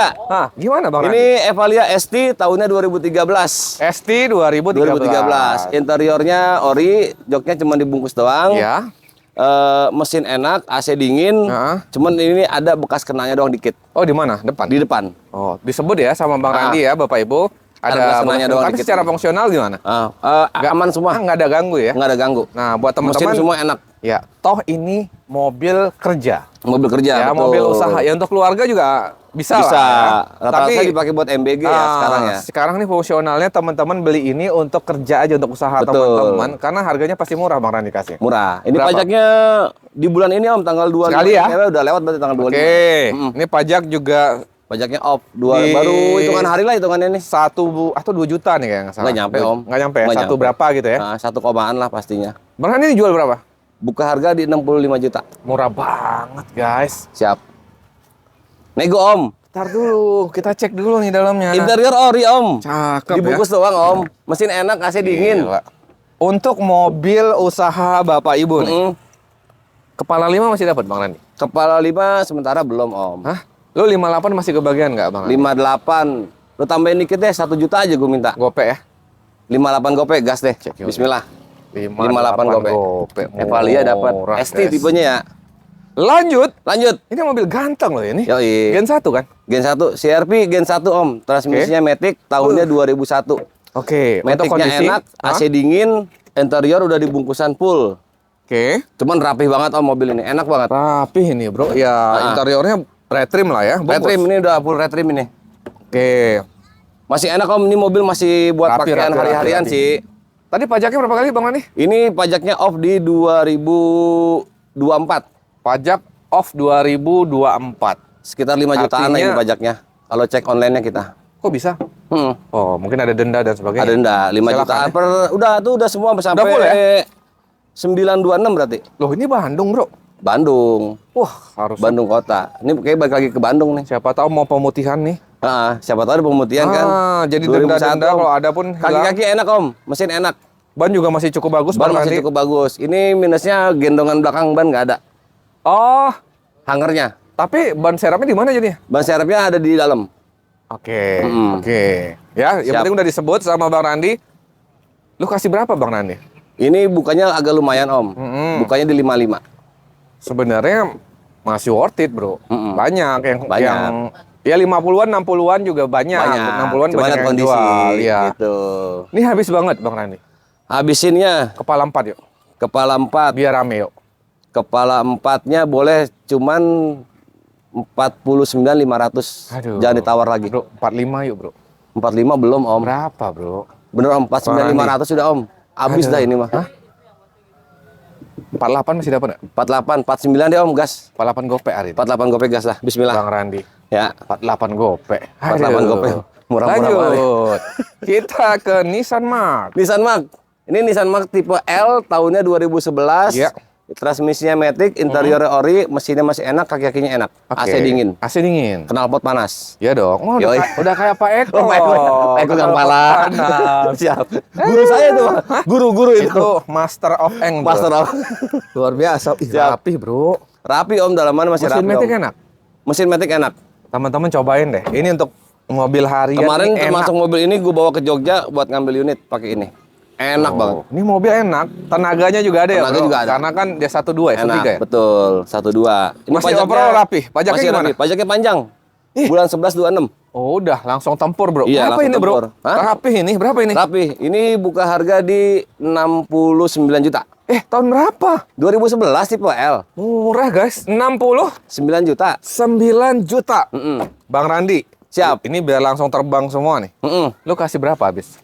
Nah, gimana Bang Ini Evalia ST tahunnya 2013. ST 2013. Interiornya ori, joknya cuma dibungkus doang. Ya. Mesin enak, AC dingin. Cuman ini ada bekas kenanya doang dikit. Oh, di mana? Depan. Di depan. Oh, disebut ya sama Bang Randi ya, Bapak Ibu. Ada kenanya doang tapi dikit. secara fungsional gimana? Aman semua. Nggak ada ganggu ya? Nggak ada ganggu. Nah, buat Mesin teman-teman semua enak. ya, toh ini mobil kerja. Mobil kerja, Ya, betul. mobil usaha. Ya untuk keluarga juga bisa Bisa. lah. Ya. Rata-rata dipakai buat MBG ya sekarang ya. Sekarang nih fungsionalnya teman-teman beli ini untuk kerja aja, untuk usaha Betul. teman-teman. Karena harganya pasti murah Bang Randi kasih. Murah. Ini Berapa? pajaknya di bulan ini Om, tanggal 25. Sekali ya? Udah lewat berarti tanggal 25. Oke. Ini pajak juga Pajaknya off. Baru hitungan hari lah hitungannya nih. 1 atau 2 juta nih kayak nggak salah. Nggak nyampe Om. Nggak nyampe ya? Nggak Satu nyampe. berapa gitu ya? Nah, 1 komaan lah pastinya. Bang Randi dijual berapa? Buka harga di 65 juta. Murah banget guys. Siap. Nego Om. Ntar dulu, kita cek dulu nih dalamnya. Interior ori Om. Cakep Dibungkus doang Om. Mesin enak, AC dingin. Gila. Untuk mobil usaha Bapak Ibu nih. Kepala 5 masih dapat Bang Randi? Kepala 5 sementara belum Om. Hah? Lu 58 masih kebagian nggak Bang Randi? 58. Lu tambahin dikit deh, 1 juta aja gue minta. Gope ya? 58 gope, gas deh. Cek, Bismillah. 58 gope. Evalia dapat. ST tipenya ya. Lanjut. Lanjut. Ini mobil ganteng loh ini. Yoi. Gen 1 kan? Gen 1, CRV Gen 1 Om. Transmisinya Matic, tahunnya 2001. Oke. Untuk Maticnya kondisi enak, AC dingin, interior udah dibungkusan full. Oke. Cuman rapih banget Om mobil ini, enak banget. Rapih ini bro. Ya interiornya retrim lah ya. Retrim ini udah full retrim ini. Oke. Masih enak Om, ini mobil masih buat Rapi, pakaian hari-harian rapi. sih. Tadi pajaknya berapa kali Bang Randi? Ini pajaknya off di 2024. Pajak off 2024. Sekitar 5 jutaan lah ini pajaknya. Kalau cek online-nya kita. Kok bisa? Oh, mungkin ada denda dan sebagainya. Ada denda 5 jutaan per udah semua sampai full ya? 926 berarti. Loh, ini Bandung, Bro. Bandung. Wah, harus Bandung kota. Ini kayak balik lagi ke Bandung nih. siapa tahu mau pemutihan nih. Siapa tahu ada pemutihan kan. Jadi 2001, denda-denda kalau ada pun hilang. Kaki-kaki enak Om, mesin enak. Ban juga masih cukup bagus Ban Bang masih Randi. cukup bagus. Ini minusnya gendongan belakang ban nggak ada. Oh, Hangernya. tapi ban serapnya di mana jadinya? Ban serepnya ada di dalam. Oke. Ya, yang Siap. penting udah disebut sama Bang Randi. Lu kasih berapa Bang Randi? Ini bukannya agak lumayan Om. Bukannya di 55. Sebenarnya masih worth it, Bro. Banyak yang ya 50-an, 60-an juga banyak. 60-an Cuma banyak lihat yang kondisi jual. Ya. gitu. Ini habis banget Bang Randi. Habisinnya Kepala 4 yuk. kepala 4. Biar rame yuk. Kepala 4-nya boleh cuman 49.500. Aduh. Jangan ditawar lagi. Bro, 45 yuk, Bro. 45 belum Om. Berapa, Bro? Bener Om, 49.500 sudah Om. Habis dah ini mah. Hah? 48 masih dapat enggak? 48, 49 deh Om, gas. 48 gope hari ini. 48 gope gas lah. Bismillah. Bang Randi. Ya. 48 gope. 48 gope. Murah-murah banget. Lanjut. Kita ke Nissan Mark. Nissan Mark. Ini Nissan Mark tipe L, tahunnya 2011. Ya. Transmisinya Matic, interiornya ori, mesinnya masih enak, kaki-kakinya enak. AC dingin. AC dingin. Knalpot panas. Ya dong. Oh, Yoi. udah kayak Pak Eko. Oh, Pak Eko gang pala. Siap. Guru saya tuh, guru-guru itu. Itu Master of Eng, Bro. Master of. Luar biasa. Ih, rapi, Bro. Rapi Om, dalaman masih Mesin rapi. Matic Om. enak. Mesin Matic enak. Teman-teman cobain deh. Ini untuk mobil harian. Kemarin ini termasuk enak. mobil ini gue bawa ke Jogja buat ngambil unit pakai ini. Enak banget. Ini mobil enak. Tenaganya juga ada ya, Tenaga Bro? juga ada. Karena kan dia 1.2 ya, Enak, 1.3 ya? betul. 1.2. Ini Masih overall rapi. Pajaknya masih gimana? rapi. Pajaknya panjang. Bulan 11 26. Oh, udah langsung tempur, Bro. Iya, Berapa langsung ini, Bro? tempur. Hah? Rapi ini. Berapa ini? Rapi. Ini buka harga di 69 juta. Tahun berapa? 2011 tipe L. Murah, guys. 69 9 juta. juta. Bang Randi. Siap. Ini biar langsung terbang semua nih. Lu kasih berapa habis?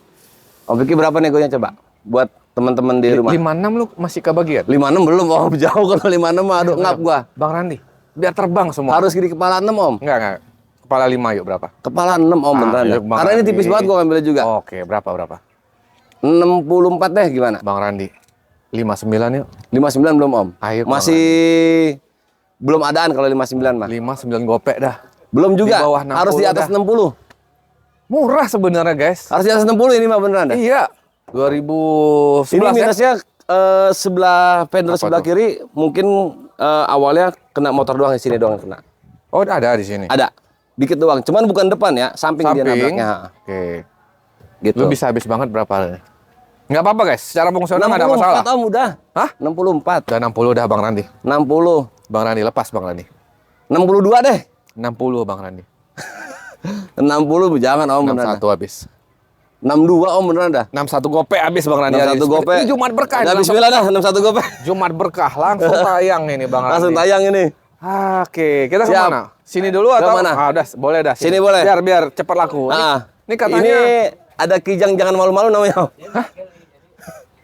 Om Vicky berapa negonya coba? Buat teman-teman di rumah. 56 lu masih kebagian? 56 belum Om, jauh kalau 56 mah aduh ngap gua. Bang Randi, biar terbang semua. Harus di kepala 6 Om. Enggak. Kepala 5 yuk berapa? Kepala 6 Om beneran. yuk, dah. Bang Karena ini Randi. tipis banget gua ngambilnya juga. Oke, berapa? 64 deh gimana? Bang Randi, 59 yuk. 59 belum Om. Ayo, Bang Masih belum adaan kalau 59 mah. 59 gopek dah. Belum juga. Di bawah 60 Harus di atas dah. 60. Murah sebenarnya, guys. Harus di atas 60 ini mah beneran dah. Iya. 2011 Ini ya? minusnya sebelah fender Apa sebelah tuh? kiri mungkin awalnya kena motor doang di sini doang yang kena. Oh, ada di sini. Ada. Dikit doang. Cuman bukan depan ya, samping dia nabraknya. Oke. Gitu. Lu bisa habis banget berapa? Nggak apa-apa guys, secara fungsional nggak ada masalah. 64 Om udah. Hah? 64. Udah 60 udah Bang Randi. 60. Bang Randi lepas Bang Randi. 62 deh. 60 Bang Randi. 60 jangan Om beneran. 61 habis. 62 Om beneran dah. 61 gope habis Bang Randi. 61 gope. Ini Jumat berkah. Udah bismillah dah 61 gope. Jumat berkah langsung tayang ini Bang Randi. Langsung tayang ini. Oke, kita Siap. kemana? Sini dulu atau mana? Ah, udah boleh dah. Sini boleh. Biar cepat laku. Ini katanya ini ada Kijang jangan malu-malu namanya. Hah?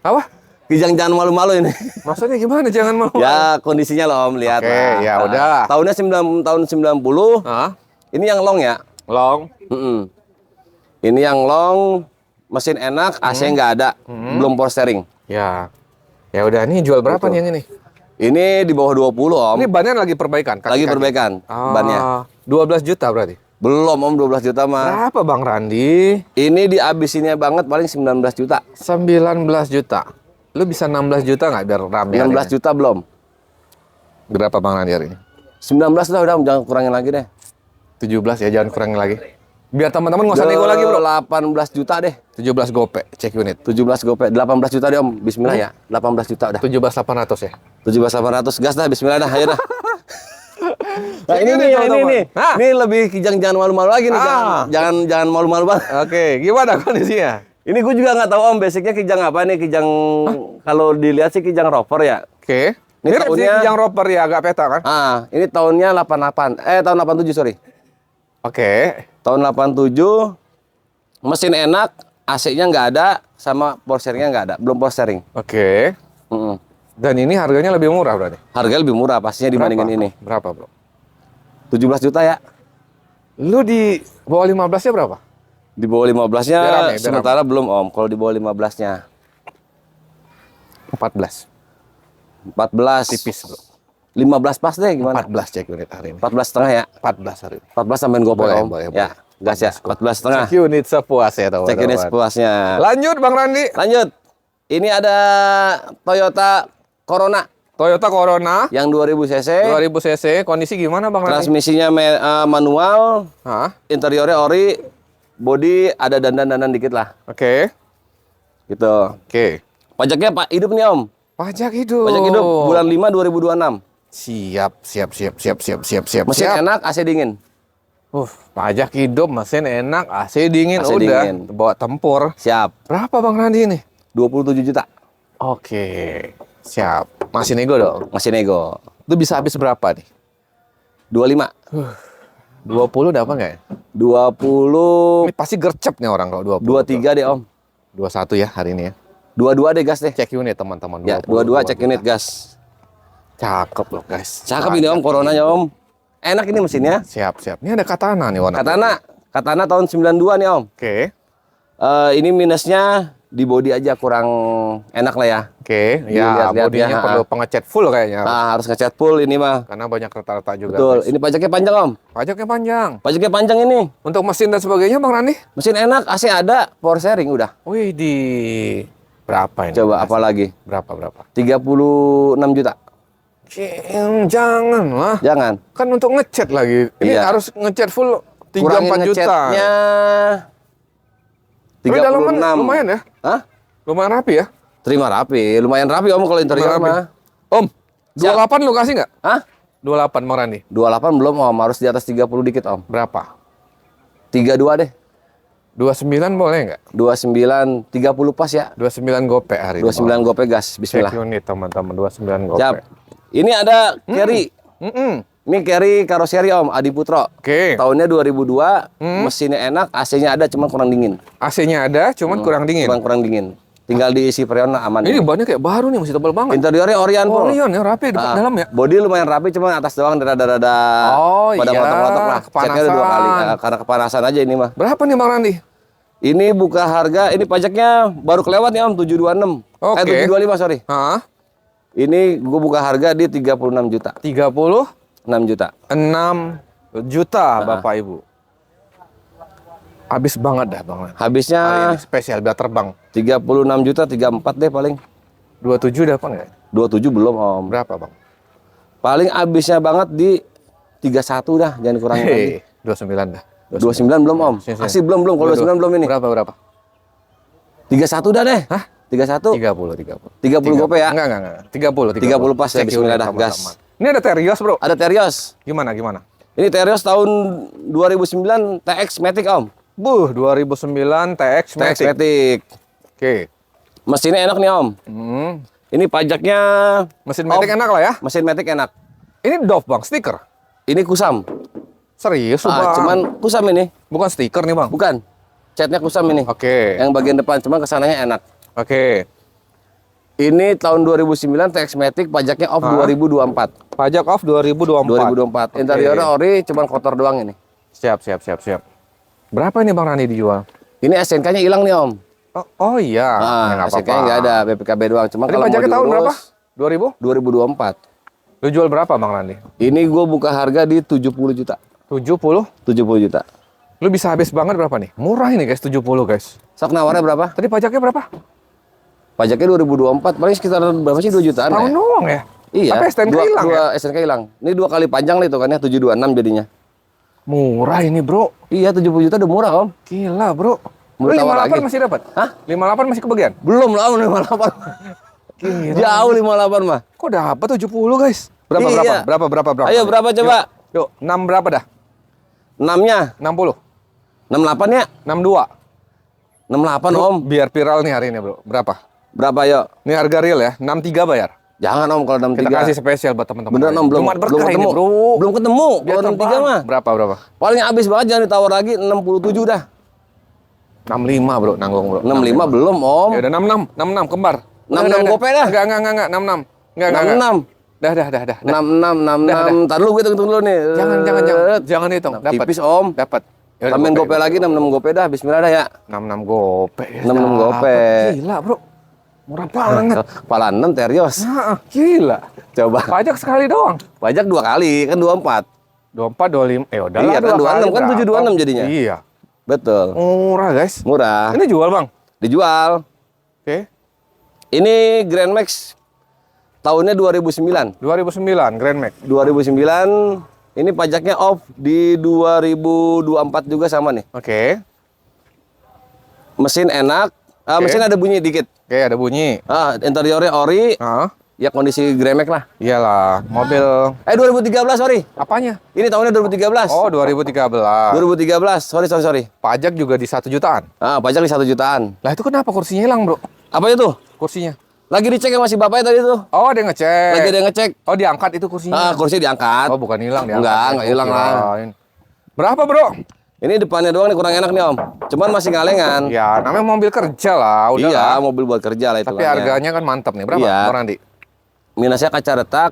Apa? Kijang jangan malu-malu ini. Maksudnya gimana jangan mau? Ya kondisinya loh Om, lihat Oke, lah. ya udah. Tahunnya tahun 90. Hah? Ini yang long ya. Long. Ini yang long, mesin enak, AC nggak ada, belum power steering. Ya. Ya udah, nih jual berapa nih yang ini? Ini di bawah 20 Om. Ini bannya lagi perbaikan. Lagi perbaikan bannya. 12 juta berarti. Belum Om, 12 juta mah. Berapa Bang Randi? Ini dihabisinnya banget paling 19 juta. 19 juta. Lu bisa 16 juta nggak biar rame? 16 juta belum. Berapa Bang Randi hari ini? 19 lah udah, jangan kurangin lagi deh. 17 ya, jangan kurangin lagi. Biar teman-teman nggak usah nego lagi bro. 18 juta deh. 17 gope, cek unit. 17 gope, 18 juta deh Om. Bismillah ya. 18 juta udah. 17.800 ya. 17.800 gas dah, bismillah dah, ayo dah. Nah, Cek ini unit, nih, teman-teman. ini. Hah? Ini lebih jangan malu-malu lagi nih, jangan malu-malu banget. Oke, gimana kondisinya? Ini gue juga nggak tahu Om, basicnya Kijang apa nih, Kijang kalau dilihat sih Kijang Rover ya. Oke. Ini Ini tahunnya yang roper ya, agak peta kan? ini tahunnya 88. Tahun 87 sorry. Oke. Tahun 87. Mesin enak, AC-nya nggak ada, sama power steering-nya nggak ada, belum power steering. Oke. Dan ini harganya lebih murah berarti? Harganya lebih murah pastinya dibandingin ini. Berapa bro? 17 juta ya. Lu di bawah 15-nya berapa? Di bawah 15-nya Biar rame, biar sementara belum Om. Kalau di bawah 15-nya 14. 14. Tipis bro. 15 pas deh gimana? 14 cek unit hari ini. 14 setengah ya. 14 hari ini. 14 sampein gue Boleh, Om. boleh, Ya, gas ya. 14 setengah. Cek unit sepuasnya teman-teman. Cek ini sepuasnya. Lanjut Bang Randi. Lanjut. Ini ada Toyota Corona Toyota Corona yang 2000 cc. 2000 cc. Kondisi gimana Bang Randi? Transmisinya manual. Hah? Interiornya ori. Body ada dandan-dandan dikit lah. Oke. Gitu. Oke. Pajaknya Pak hidup nih Om. Pajak hidup. Pajak hidup bulan 5 2026. Siap. Mesin enak, AC dingin. Pajak hidup, mesin enak, AC dingin, AC udah. dingin. Bawa tempur. Siap. Berapa Bang Randi ini? 27 juta. Oke. Siap. Masih nego dong? Masih nego. Itu bisa habis berapa nih? 25. 20 dapat nggak ya? 20. Ini pasti gercep nih orang kalau 20. 23 deh Om. 21 ya hari ini ya. 22 deh gas deh. Cek unit teman-teman. Ya, 22 cek unit gas. Cakep loh guys. Cakep ini Om, Coronanya Om. Enak ini mesinnya. Siap. Ini ada Katana nih warna. Katana tahun 92 nih Om. Oke. Ini minusnya di body aja kurang enak lah ya. Oke. Ya, Dilihat-lihat bodinya ya, perlu pengecat full kayaknya. Harus ngecat full ini mah. Karena banyak rata-rata juga. Betul. Guys. Ini pajaknya panjang Om. Pajaknya panjang. Pajaknya panjang ini. Untuk mesin dan sebagainya Bang Randi? Mesin enak, AC ada, power steering udah. Wih di berapa ini? Coba apa lagi? Berapa? 36 juta. Jangan lah. Jangan. Kan untuk ngecat lagi. Ini Iya. harus ngecat full 3-4 Kurangin juta. ngecatnya Tapi dalaman 36. lumayan ya? Hah? Lumayan rapi ya? Terima rapi. Lumayan rapi Om kalau interior Lumayan mah. Om, 28 lu kasih nggak? Hah? 28 Bang Randi. 28 belum Om, harus di atas 30 dikit Om. Berapa? 32 deh. 29 boleh nggak? 29, 30 pas ya. 29 gope hari ini. 29 gope gas, bismillah. Cek unit teman-teman, 29 gope. Siap. Ini ada carry. Ini carry karoseri Om, Adi Putro. Oke. Tahunnya 2002, mesinnya enak, AC-nya ada cuman kurang dingin. AC-nya ada, cuman kurang dingin. Kurang dingin. Tinggal diisi freon lah, aman. Ini bannya kayak baru nih, masih tebal banget. Interiornya Orion Pro. Orion ya, rapi depan dalam ya. Body lumayan rapi, cuma atas doang rada-rada pada iya, kotak-kotak lah. Catnya udah 2 kali. kepanasan. Karena kepanasan aja ini mah. Berapa nih Bang Randi? Ini buka harga, ini pajaknya baru kelewat nih Om, 726. Oke. 725 sorry. Hah? Ini gue buka harga di 36 juta. 36 juta. juta Bapak Ibu. Habis banget dah Bang Randi. Hari Habisnya ini spesial biar terbang. 36 juta, 34 deh paling. 27 dapat nggak? 27 belum Om. Berapa Bang? Paling habisnya banget di 31 dah, jangan kurangin lagi. 29 dah. 29 belum Om. Sini. Asli belum. Kalau 29 belum ini. Berapa? 31 dah deh. Hah? 31. 30. 30 gope ya. Enggak. 30. 30 pas ya, bismillah dah, gas. Ini ada Terios, Bro. Ada Terios. Gimana? Ini Terios tahun 2009 TX Matic Om. 2009 TX TX Matic. Matic. Oke. Mesinnya enak nih Om. Ini pajaknya Mesin Matic enak lah ya. Mesin Matic enak. Ini Dove, Bang, stiker. Ini kusam. Serius, Bang. Cuman kusam ini. Bukan stiker nih, Bang. Bukan. Catnya kusam ini. Oke. Yang bagian depan cuman kesananya enak. Oke. Ini tahun 2009 TX Matic pajaknya off 2024. Pajak off 2024. 2024. Interiornya ori cuman kotor doang ini. Siap. Berapa ini Bang Randi dijual? Ini SNK-nya hilang nih Om. Oh iya. Nggak SNK-nya nggak ada, BPKB doang. Cuma Ini kalau pajaknya mau tahun berapa? diurus, 2000? 2024. Lu jual berapa Bang Randi? Ini gue buka harga di 70 juta. 70? 70 juta. Lu bisa habis banget berapa nih? Murah ini guys, 70 guys. Sok nawarnya berapa? Tadi pajaknya berapa? Pajaknya 2024, paling sekitar berapa sih? 2 jutaan Tahun ya? doang ya? Iya. Tapi STNK hilang ya? STNK hilang. Ini 2 kali panjang lah hitungannya, 726 jadinya. Murah ini bro. Iya, 70 juta udah murah Om. Gila bro. Lu Mau tawar 58 lagi? masih dapat? Hah? 58 masih kebagian? Belum lah Om, 58. Gila. Jauh 58 mah. Kok dapat 70 guys? Berapa? Iya. Berapa? Ayo berapa coba? Yuk, 6 berapa dah? 6-nya. 60. 68 ya? 62. 68 Bro, Om. biar viral nih hari ini bro. Berapa? Berapa yuk? Ini harga real ya, 63 bayar. Jangan Om kalau 63. Kita kasih spesial buat teman-teman. Beneran Om, belum Jumat berkah ketemu. ini bro. Belum ketemu. Biar Kalau 63 terbang. mah. Berapa? Paling habis banget, jangan ditawar lagi. 67 dah. 65 bro, nanggung bro. 65 belum Om. Ya udah 66 kembar. 66 gope dah. Enggak, 66. Enggak. 66. Dah. 66. Ntar dulu gue hitung dulu nih. Jangan hitung. Dapat. Tipis Om. Dapat. Tambahin gope lagi 66 gope dah. Bismillah dah ya. 66 gope. 66 gope. Gila bro. Murah banget. Kepala 6 Terios. Nah, gila. Coba. Pajak sekali doang. Pajak 2 kali kan 24. 24, 25. Udah Iya, lah, kan 2 kali 26 kan 726 jadinya. Iya. Betul. Murah guys. Murah. Ini jual bang. Dijual. Oke. Ini Grand Max tahunnya 2009. 2009 Grand Max. 2009 ini pajaknya off di 2024 juga sama nih. Oke. Mesin enak. Mesin ada bunyi dikit. Oke, ada bunyi. Interiornya ori. Ya kondisi Grand Max lah. Iyalah, mobil. 2013 sorry. Apanya? Ini tahunnya 2013. Oh, 2013. 2013. Sorry. Pajak juga di 1 jutaan. Pajak di 1 jutaan. Lah itu kenapa kursinya hilang, Bro? Apa itu? Kursinya. Lagi dicek sama si bapaknya tadi tuh. Oh, dia ngecek. Lagi ada yang ngecek. Oh, diangkat itu kursinya. Kursi diangkat. Oh, bukan hilang, diangkat. Enggak hilang lah. Berapa, Bro? Ini depannya doang nih kurang enak nih Om. Cuman masih ngalengan. Ya, namanya mobil kerja lah, udah Iya, lah. mobil buat kerja lah itu. Tapi harganya kan mantap nih. Berapa, Iya. Bang Randi? Minusnya kaca retak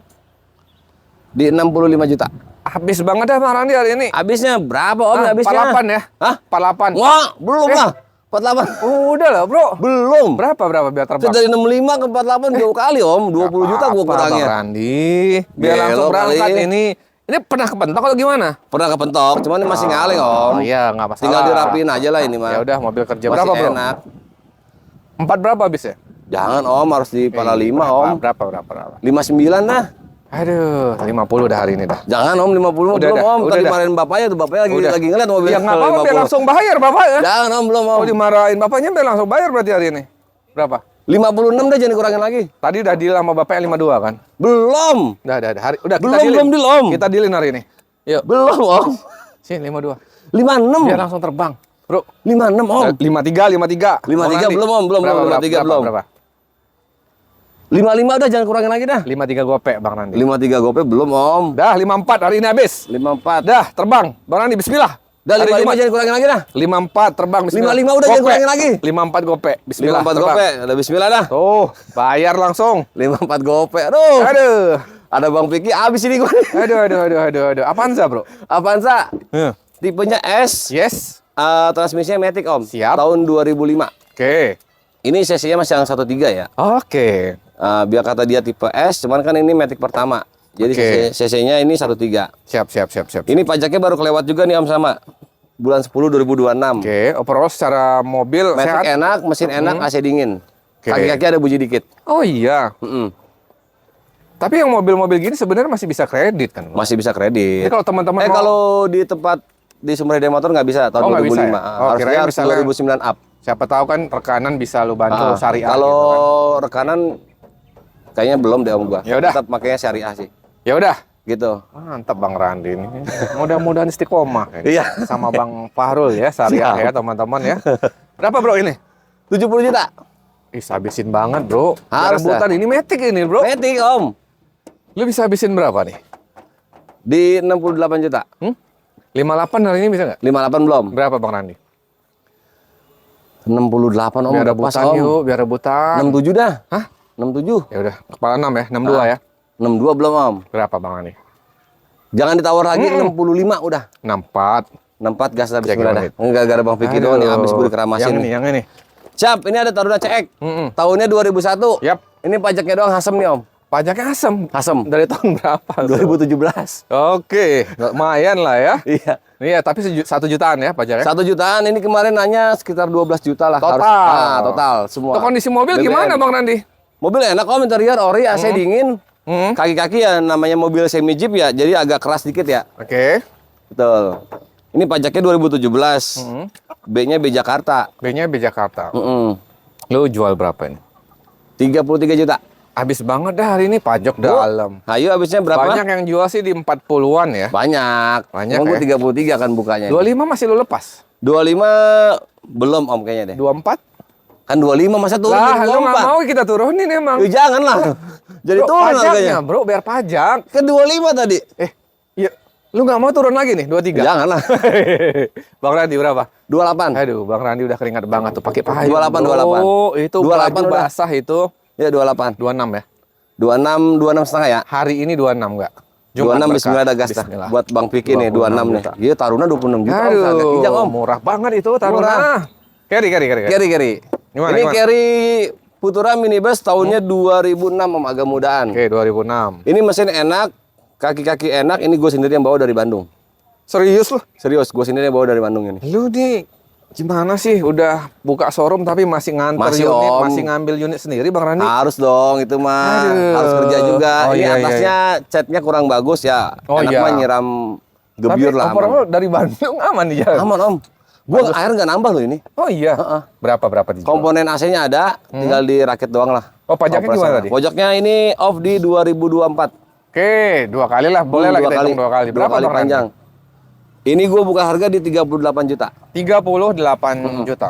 di 65 juta. Habis banget dah Bang Randi hari ini. Habisnya berapa Om habisnya? 48 ya? Hah? 48. Wah, belum lah. 48. Udah lah, Bro. Belum. Berapa biar Itu terbang? dari 65 ke 48 jauh kali Om. 20 juta gua Apa, kurangnya. Bang Randi. Biar Gelo langsung berangkat kali. ini pernah kepentok atau gimana? Pernah kepentok, cuman masih ngaleng Om. Oh iya, nggak masalah. Tinggal dirapiin aja lah ini mah. Ya udah, mobil kerja Masih berapa, Bro? enak. 4 berapa habisnya? Jangan Om, harus di pala 5 Om. Berapa? 59 dah. Aduh, 50 dah hari ini dah. Jangan Om, 50 Udah belum dah, Om. udah Tadi dah. marahin bapaknya tuh, bapaknya Udah. lagi ngeliat mobil. Ya nggak kalau apa-apa, biar 50. langsung bayar Bapak ya. Jangan Om, belum Om. Oh, dimarahin bapaknya biar langsung bayar berarti hari ini. Berapa? 56 dah jangan dikurangin lagi. Tadi udah deal sama bapaknya 52 kan? Belum. Udah. Udah kita Belum, dealin. belum deal, Om. Kita dealin hari ini. Yuk. Belum Om. Sini 52. 56. Biar langsung terbang. Bro. 56 Om. 53. 53 belum Om, belum, 53 belum. Berapa? 55 udah jangan kurangin lagi dah. 53 gope Bang Randi. 53 gope belum Om. Dah 54 hari ini habis. 54. Dah terbang. Bang Randi bismillah. Dah Hari 55 Jumat. jangan kurangin lagi dah. 54 terbang bismillah. 55 udah jangan kurangin lagi. 54 gope. Bismillah. 54 terbang. gope, udah bismillah dah. Tuh, bayar langsung. 54 gope. Aduh. Aduh. Ada Bang Piki habis ini gua. Aduh. Avanza, Bro. Avanza. Huh. Tipenya S. Yes. Transmisinya Matic Om. Siap. Tahun 2005. Oke. Ini cc-nya masih yang 13 ya. Oke. Biar kata dia tipe S, cuman kan ini Matic pertama. Jadi Oke. cc-nya ini 13. Siap. Ini pajaknya baru kelewat juga nih Om sama. Bulan 10 2026. Oke, overall secara mobil Matic sehat. enak, mesin enak, AC dingin. Oke. Kaki-kaki ada bunyi dikit. Oh iya. Tapi yang mobil-mobil gini sebenarnya masih bisa kredit kan? Masih bisa kredit. Ini kalau teman-teman mau- kalau di tempat di Sumber Daya Motor nggak bisa tahun Oh, nggak 2005. bisa ya? Oh, Harusnya kirain harus misalnya 2009 up. Siapa tahu kan rekanan bisa lu bantu syariah. Kalau gitu kan. rekanan kayaknya belum deh om gua. Ya udah. Tetap makanya syariah sih. Ya udah. Gitu. Mantap Bang Randi ini. Mudah-mudahan istiqomah. Ini. Iya. Sama Bang Fahrul ya, syariah ya teman-teman ya. Berapa bro ini? 70 juta. Ih, habisin banget bro. Harus Rebutan ini Matic ini bro. Matic om. Lu bisa habisin berapa nih? Di 68 juta. 58 hari ini bisa nggak? 58 belum. Berapa Bang Randi? 68 om. Biar Udah pas rebutan om. yuk, biar rebutan. 67 dah. Hah? 67. Ya udah, kepala 6 ya, 62 ya. 62 belum om. Berapa Bang Randi? Jangan ditawar lagi 65 udah. 64. 64 gas habis Jaga dah. menit. Enggak gara Bang Fikri doang nih habis gue dikeramasin. Yang ini. Siap, ini ada Taruna CX. Tahunnya 2001. Yap. Ini pajaknya doang asem nih om. Pajaknya asem. Asem. Dari tahun berapa? 2017. Oke, lumayan lah ya. Iya. Iya, tapi 1 jutaan ya pajaknya. 1 jutaan, ini kemarin nanya sekitar 12 juta lah. Total. Total semua. Untuk kondisi mobil BBM. gimana Bang Randi? Mobil enak om, interior ori, AC dingin. Kaki-kaki ya namanya mobil semi jeep ya, jadi agak keras dikit ya. Oke. Betul. Ini pajaknya 2017. B-nya B Jakarta. B-nya B Jakarta. Mm-mm. Lu jual berapa ini? 33 juta. Habis banget dah hari ini pajak dalam. Ayo habisnya berapa? Banyak yang jual sih di 40-an ya. Banyak. Banyak Emang ya. gua 33 kan bukanya. 25 masih lu lepas. 25 belum om kayaknya deh. 24? Kan 25 masa turun Lah, jadi lu nggak 24. mau kita turunin emang. Ya, jangan lah. Jadi Bro, turun pajaknya, harganya. bro, biar pajak. Kan 25 tadi. Iya. Lu nggak mau turun lagi nih, 23? Jangan lah. Bang Randi berapa? 28. Aduh, Bang Randi udah keringat banget tuh pakai payung. 28, bro. 28. Itu 28 baju udah. basah itu Ya 28. 26 ya. 26 setengah ya. Hari ini 26 enggak? 26 bismillah ada gas dah. Bismillah. Buat Bang Piki nih 26 nih. juta. Iya Taruna 26 juta. Aduh, Harga kijang om. murah banget itu Taruna. Murah. Carry. Carry. Gimana, Ini gimana? carry Futura minibus tahunnya 2006 om, agak mudaan. Oke, 2006. Ini mesin enak, kaki-kaki enak. Ini gue sendiri yang bawa dari Bandung. Serius lu? Serius, gue sendiri yang bawa dari Bandung ini. Lu nih gimana sih udah buka showroom tapi masih nganter Masih, unit, Om. masih ngambil unit sendiri Bang Randi? Harus dong itu mah. Aduh. Harus kerja juga. Oh, Ini iya, atasnya catnya kurang bagus ya. Oh, enak iya. mah nyiram gebyur Tapi lah. overall dari Bandung aman di jalan. Aman om. Gue air nggak nambah loh ini. Oh iya. Heeh. Berapa di Komponen AC-nya ada, tinggal dirakit doang lah. Oh, pajaknya Kompresor. gimana tadi? Pajaknya ini off di 2024. Oke, 2 kali lah. Boleh lah kita hitung 2 kali. Dua Berapa kali Bang Randi? panjang. Ini gue buka harga di 38 juta. 38 juta.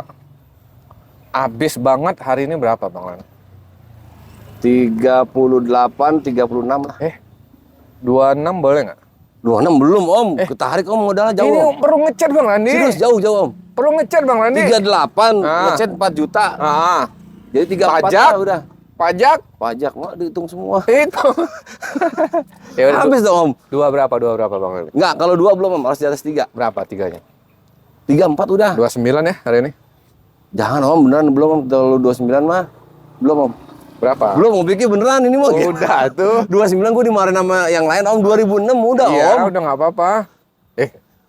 Abis banget hari ini berapa Bang Randi? 38, 36 lah. 26 boleh nggak? 26 belum om, ketarik om modalnya jauh. Ini Om. perlu ngecat Bang Randi. Serius jauh om. Perlu ngecat Bang Randi. 38, Ah. ngecet 4 juta. Ah, Jadi 34 Pajak? lah udah. pajak Pajak mah dihitung semua. itu. Ya udah. Habis dong om. Dua berapa Bang Randi? Enggak, kalau 2 belum om, harus di atas 3. Berapa tiganya? 34 udah. 29 ya hari ini? Jangan om, beneran belum om. Kalau 29 mah belum om. Berapa? Belum mau pikir beneran ini mah. Udah tuh. 29 gue dimarahin sama yang lain om. 2006 udah Iya, om. udah nggak apa-apa.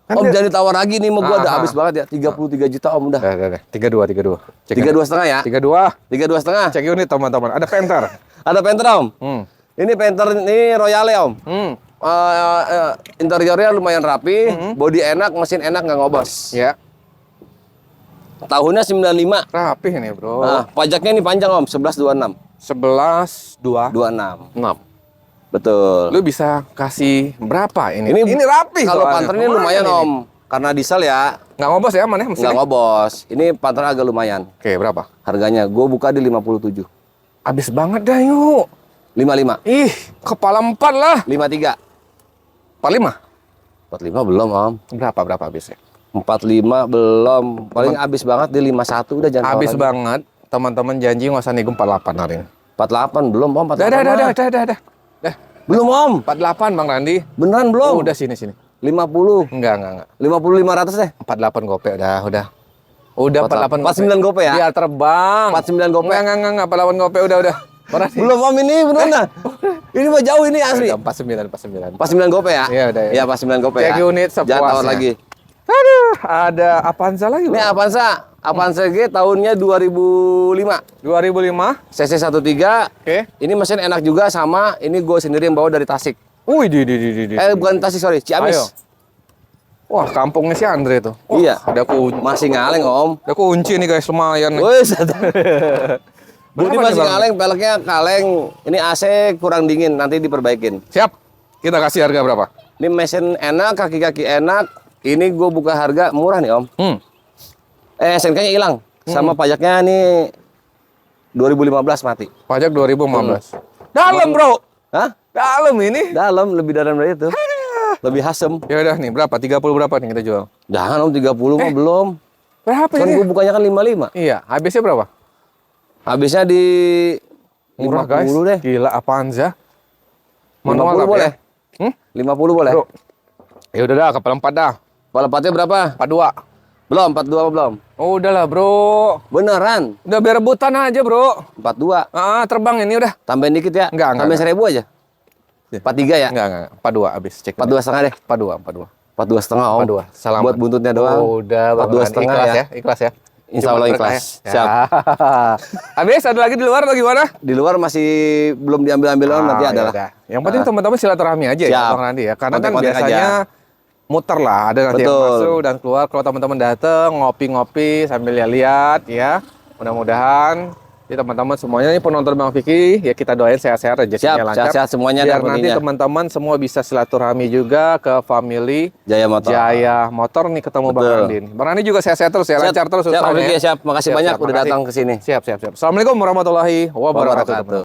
Kan Om dia- jangan ditawar lagi nih, mau gue udah Ah, habis banget ya. 33 juta om udah. Dah. 32. Cek 32 setengah ya. 32. 32 setengah. Cek unit teman-teman. Ada Panther. Ada Panther om. Ini Panther ini Royale om. Interiornya lumayan rapi, bodi enak, mesin enak nggak ngobos. Ya. Tahunnya 95. Rapih nih, Bro. Nah, pajaknya ini panjang om, 1126. 11.26. 26. Betul. Lu bisa kasih berapa ini? Ini rapi Kalau soalnya. Panther ini lumayan om, karena diesel ya, Nggak ngobos ya, mana mesinnya? nggak ngobos. Ini Panther agak lumayan. Oke, berapa? Harganya gue buka di 57. Abis banget dah yuk. 55. Ih, kepala 4 lah. 53. 45? 45 belum om. Berapa habisnya? 45 belum. Paling habis banget di 51 udah jangan. Habis tawar lagi. banget. Teman-teman janji nggak usah nego 48 hari ini. 48 belum om. 48 Dah. Belum om. 48 Bang Randi. Beneran belum? Udah sini. 50. Enggak. 50 500 deh. 48 gope udah. Udah 48 49 gope ya? Biar terbang. 49 gope. Enggak, 48 gope udah. Mana sih? Belum om ini beneran dah. Ini mah jauh ini asli. Udah, 49. 49 gope ya? Iya, udah, ya. Iya 49 gope Cek ya. unit sepuasnya. Jangan tawar lagi. Aduh, ada Avanza lagi, Ini Bro. Avanza G tahunnya 2005. 2005. CC 13. Oke. Ini mesin enak juga sama. Ini gue sendiri yang bawa dari Tasik. Wih, di. Bukan Tasik sorry, Ciamis. Ayo. Wah, kampungnya si Andre tuh. Wah, Iya. ada kunci. Masih ngaleng Om. Ada kunci nih guys, lumayan nih. Wes. Bodi Berapa nih, masih Bang? kaleng, peleknya kaleng. Ini AC kurang dingin, nanti diperbaikin. Siap. Kita kasih harga berapa? Ini mesin enak, kaki-kaki enak. Ini gue buka harga murah nih Om. SNK-nya hilang. Sama pajaknya nih 2015 mati. Pajak 2015. Dalam, Bro. Hah? Dalam ini. Dalam, lebih dalam dari itu. Lebih hasem. Ya udah nih, berapa? 30 berapa nih kita jual? Jangan Om, 30 mah belum. Berapa Kan ini? gue bukanya kan 55. Iya, habisnya berapa? Habisnya di Murah 50 guys. deh. Gila, Avanza. 50 tapi boleh. ya. 50 boleh. Bro. Ya udah dah, kapal 4 dah. Kepala patnya berapa? 42. Belum, 42 belum. Oh, udahlah, Bro. Beneran, Udah biar rebutan aja, Bro. 42. Terbang ini udah. Tambahin dikit ya. Enggak. Tambahin 1000 aja. 43 ya? Enggak. 42 habis. Cek. 42 setengah deh. 42. 42 setengah Om. 42. Salam. Buat buntutnya doang. Oh, udah, 42 setengah ikhlas ya. Ikhlas ya. Insya Cuma Allah berkah ikhlas. ya. Siap. Habis ada lagi di luar atau gimana? Di luar masih belum diambil-ambil Om, nanti ya adalah. udah. Yang penting teman-teman silaturahmi aja ya, Siap. Bang Randi ya. Karena kan Kontak-kontak biasanya muter lah, ada nanti yang Betul. masuk dan keluar. Kalau teman-teman datang ngopi-ngopi sambil lihat-lihat ya. Mudah-mudahan teman-teman semuanya ini penonton Bang Vicky ya, kita doain sehat-sehat, Siap, rezekinya lancar. sehat-sehat semuanya Biar dan nanti tentunya. teman-teman semua bisa silaturahmi juga ke family Jaya Motor. Jaya Motor nih, ketemu Bang Betul. Randi. Bang Randi juga sehat-sehat terus ya, Siap. lancar terus Siap, Om usahanya Vicky, ya. siap. Makasih banyak udah makasih. datang ke sini. Siap. Assalamualaikum warahmatullahi wabarakatuh. Wabarakatuh.